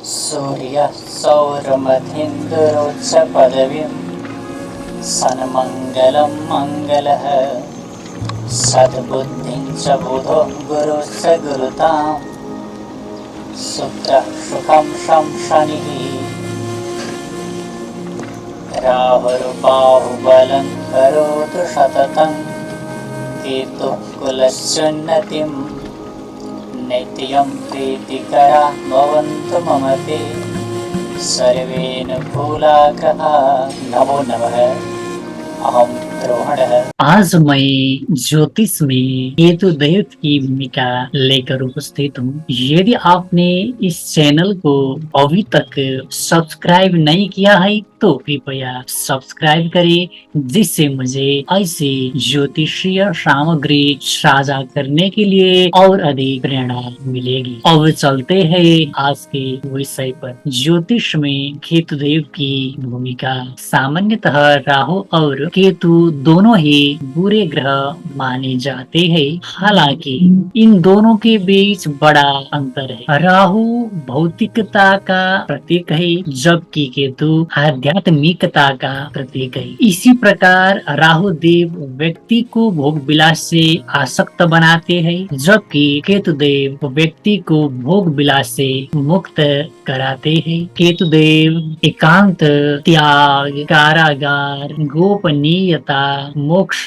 सूर्यः सौरमधीन्द्रोच्च पदवीं सन्मङ्गलं मङ्गलः सद्बुद्धिं च बुधो गुरुश्च गुरुतां शुक्रः सुखं शं शनिः राहुर्बाहुबलं करोतु सततं केतुः कुलस्योन्नतिं नित्यं प्रीतिकरा भवन्तु मम ते सर्वेऽनुकूलाग्रहाः। नमो नमः। अहं रोहणः। आज मैं ज्योतिष में केतु देव की भूमिका लेकर उपस्थित हूँ। यदि आपने इस चैनल को अभी तक सब्सक्राइब नहीं किया है तो कृपया सब्सक्राइब करें, जिससे मुझे ऐसी ज्योतिषीय सामग्री साझा करने के लिए और अधिक प्रेरणा मिलेगी। अब चलते हैं आज के विषय पर। ज्योतिष में केतु देव की भूमिका। सामान्यतः राहु और केतु दोनों ही बुरे ग्रह माने जाते हैं। हालांकि इन दोनों के बीच बड़ा अंतर है। राहु भौतिकता का प्रतीक है, जबकि केतु आध्यात्मिकता का प्रतीक है। इसी प्रकार राहु देव व्यक्ति को भोग विलास से आसक्त बनाते हैं, जबकि केतु देव व्यक्ति को भोग विलास से मुक्त कराते हैं। केतु देव एकांत, त्याग, कारागार, गोपनीयता, मोक्ष,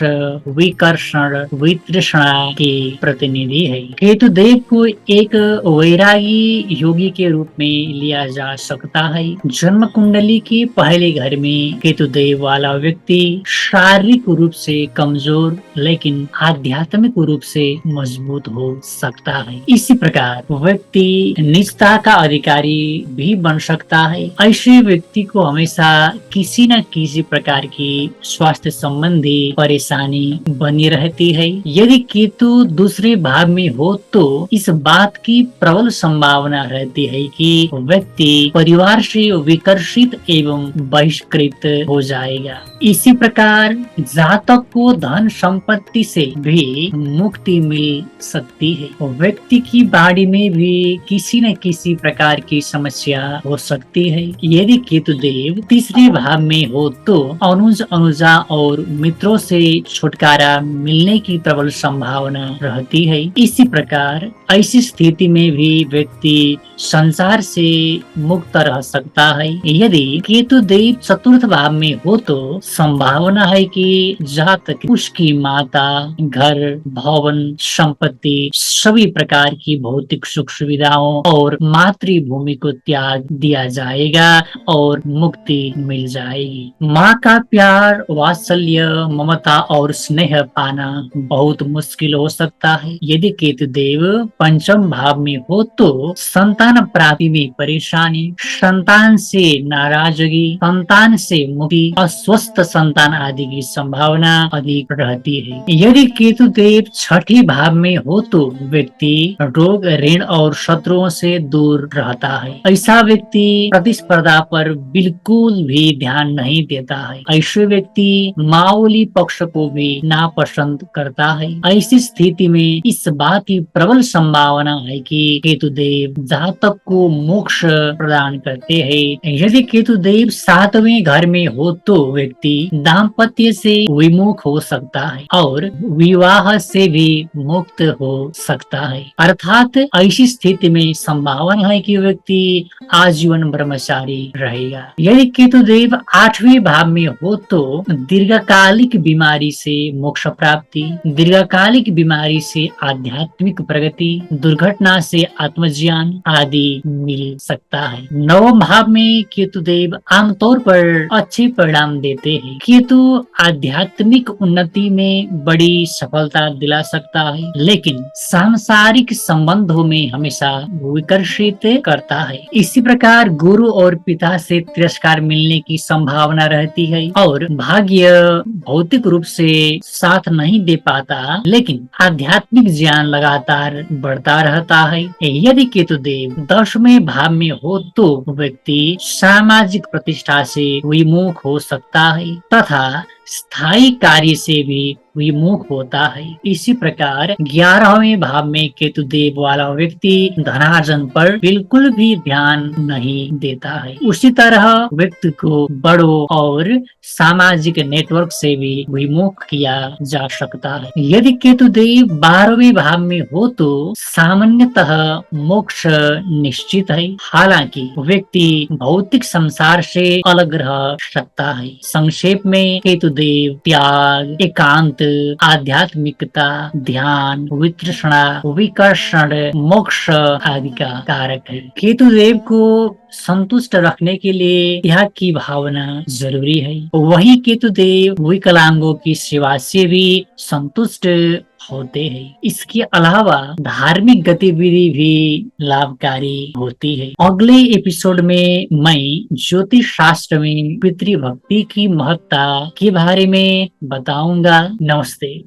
विकर्षण, वितृष्णा के प्रतिनिधि है। केतु देव को एक वैरागी योगी के रूप में लिया जा सकता है। जन्म कुंडली के पहले घर में केतु देव वाला व्यक्ति शारीरिक रूप से कमजोर लेकिन आध्यात्मिक रूप से मजबूत हो सकता है। इसी प्रकार व्यक्ति निजता का अधिकारी भी बन सकता है। ऐसे व्यक्ति को हमेशा किसी न किसी प्रकार की स्वास्थ्य संबंधी परेशानी बनी रहती है। यदि केतु दूसरे भाव में हो तो इस बात की प्रबल संभावना रहती है कि व्यक्ति परिवार से विकर्षित एवं बहिष्कृत हो जाएगा। इसी प्रकार जातक को धन संपत्ति से भी मुक्ति मिल सकती है। व्यक्ति की बाड़ी में भी किसी न किसी प्रकार की समस्या हो सकती है। यदि केतु देव तीसरे भाव में हो तो अनुज, अनुजा और मित्रों से छुटकारा मिलने की प्रबल संभावना रहती है। इसी प्रकार ऐसी स्थिति में भी व्यक्ति संसार से मुक्त रह सकता है। यदि केतु देव चतुर्थ भाव में हो तो संभावना है कि जातक उसकी माता, घर, भवन, संपत्ति, सभी प्रकार की भौतिक सुख सुविधाओं और मातृभूमि को त्याग दिया जाएगा और मुक्ति मिल जाएगी। माँ का प्यार, वात्सल्य, ममता और स्नेह पाना बहुत मुश्किल हो सकता है। यदि केतु देव पंचम भाव में हो तो संतान प्राप्ति में परेशानी, संतान से नाराजगी, संतान से मुक्ति, अस्वस्थ संतान आदि की संभावना अधिक रहती है। यदि केतु देव छठे भाव में हो तो व्यक्ति रोग, ऋण और शत्रुओं से दूर रहता है। ऐसा व्यक्ति प्रतिस्पर्धा पर बिल्कुल भी ध्यान नहीं देता है। ऐसे व्यक्ति माओली पक्ष को भी नापसंद करता है। ऐसी स्थिति में इस बात की प्रबल संभावना है कि केतु देव जातक को मोक्ष प्रदान करते हैं। यदि केतु देव सातवें घर में हो तो व्यक्ति दाम्पत्य से विमुख हो सकता है और विवाह से भी मुक्त हो सकता है। अर्थात ऐसी स्थिति में संभावना है कि व्यक्ति आजीवन ब्रह्मचारी रहेगा। यदि केतु देव आठवें भाव में हो तो दीर्घकालिक बीमारी से मोक्ष प्राप्ति, दीर्घकालिक बीमारी से आध्यात्मिक प्रगति, दुर्घटना से आत्मज्ञान आदि मिल सकता है। नवम भाव में केतु देव आमतौर पर अच्छे परिणाम देते हैं। केतु आध्यात्मिक उन्नति में बड़ी सफलता दिला सकता है, लेकिन सांसारिक संबंधों में हमेशा विकर्षित करता है। इसी प्रकार गुरु और पिता से तिरस्कार मिलने की संभावना रहती है और भाग्य भौतिक रूप से साथ नहीं दे पाता, लेकिन आध्यात्मिक ज्ञान लगातार बढ़ता रहता है। यदि केतु देव 10वें भाव में हो तो व्यक्ति सामाजिक प्रतिष्ठा से विमुख हो सकता है तथा स्थायी कार्य से भी विमुख होता है। इसी प्रकार 11वें भाव में केतु देव वाला व्यक्ति धनार्जन पर बिल्कुल भी ध्यान नहीं देता है। उसी तरह व्यक्ति को बड़ों और सामाजिक नेटवर्क से भी विमुख किया जा सकता है। यदि केतु देव 12वें भाव में हो तो सामान्यतः मोक्ष निश्चित है। हालांकि व्यक्ति भौतिक संसार से अलग रह सकता है। संक्षेप में केतु देव त्याग, एकांत, आध्यात्मिकता, ध्यान, वितृष्णा, विकर्षण, मोक्ष आदि का कारक है। केतु देव को संतुष्ट रखने के लिए त्याग की भावना जरूरी है। वही केतु देव विकलांगों की सेवा से भी संतुष्ट होते हैं। इसके अलावा धार्मिक गतिविधि भी लाभकारी होती है। अगले एपिसोड में मैं ज्योतिष शास्त्र में पितृभक्ति की महत्ता के बारे में बताऊंगा। नमस्ते।